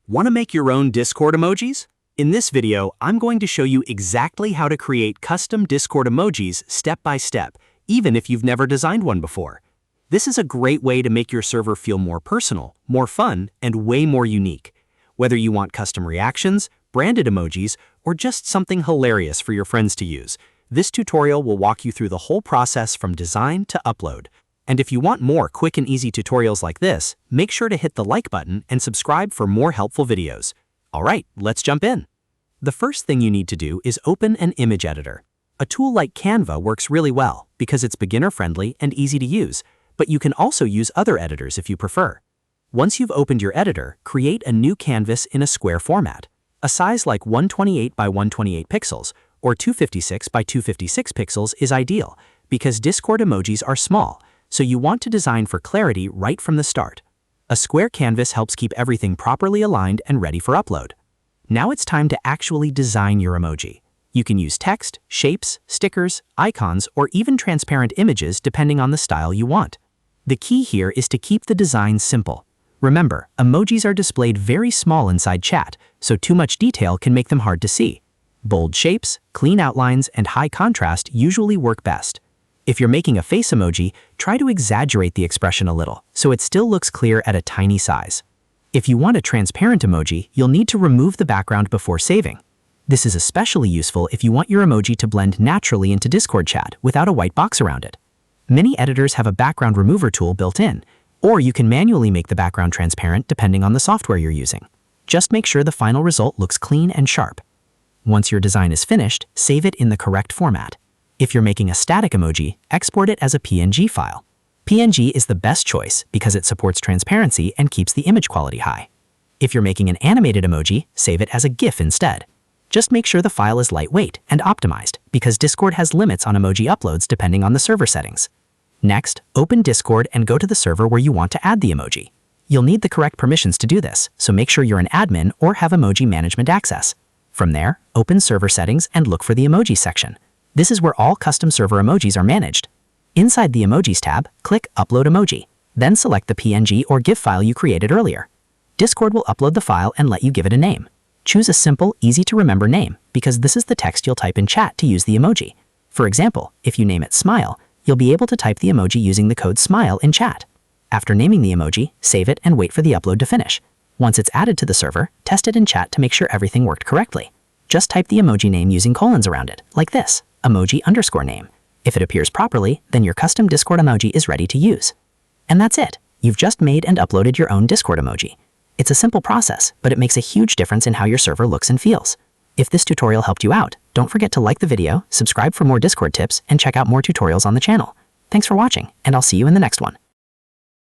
Want to make your own Discord emojis? In this video, I'm going to show you exactly how to create custom Discord emojis step by step, even if you've never designed one before. This is a great way to make your server feel more personal, more fun, and way more unique. Whether you want custom reactions, branded emojis, or just something hilarious for your friends to use, this tutorial will walk you through the whole process from design to upload. And if you want more quick and easy tutorials like this, make sure to hit the like button and subscribe for more helpful videos. Alright, let's jump in. The first thing you need to do is open an image editor. A tool like Canva works really well because it's beginner-friendly and easy to use, but you can also use other editors if you prefer. Once you've opened your editor, create a new canvas in a square format. A size like 128 by 128 pixels or 256 by 256 pixels is ideal because Discord emojis are small, so you want to design for clarity right from the start. A square canvas helps keep everything properly aligned and ready for upload. Now it's time to actually design your emoji. You can use text, shapes, stickers, icons, or even transparent images depending on the style you want. The key here is to keep the design simple. Remember, emojis are displayed very small inside chat, so too much detail can make them hard to see. Bold shapes, clean outlines, and high contrast usually work best. If you're making a face emoji, try to exaggerate the expression a little, so it still looks clear at a tiny size. If you want a transparent emoji, you'll need to remove the background before saving. This is especially useful if you want your emoji to blend naturally into Discord chat without a white box around it. Many editors have a background remover tool built in, or you can manually make the background transparent depending on the software you're using. Just make sure the final result looks clean and sharp. Once your design is finished, save it in the correct format. If you're making a static emoji, export it as a PNG file. PNG is the best choice because it supports transparency and keeps the image quality high. If you're making an animated emoji, save it as a GIF instead. Just make sure the file is lightweight and optimized because Discord has limits on emoji uploads depending on the server settings. Next, open Discord and go to the server where you want to add the emoji. You'll need the correct permissions to do this, so make sure you're an admin or have emoji management access. From there, open server settings and look for the emoji section. This is where all custom server emojis are managed. Inside the Emojis tab, click Upload Emoji, then select the PNG or GIF file you created earlier. Discord will upload the file and let you give it a name. Choose a simple, easy-to-remember name because this is the text you'll type in chat to use the emoji. For example, if you name it Smile, you'll be able to type the emoji using the code SMILE in chat. After naming the emoji, save it and wait for the upload to finish. Once it's added to the server, test it in chat to make sure everything worked correctly. Just type the emoji name using colons around it, like this. Emoji_name. If it appears properly, then your custom Discord emoji is ready to use. And that's it. You've just made and uploaded your own Discord emoji. It's a simple process, but it makes a huge difference in how your server looks and feels. If this tutorial helped you out, don't forget to like the video, subscribe for more Discord tips, and check out more tutorials on the channel. Thanks for watching, and I'll see you in the next one.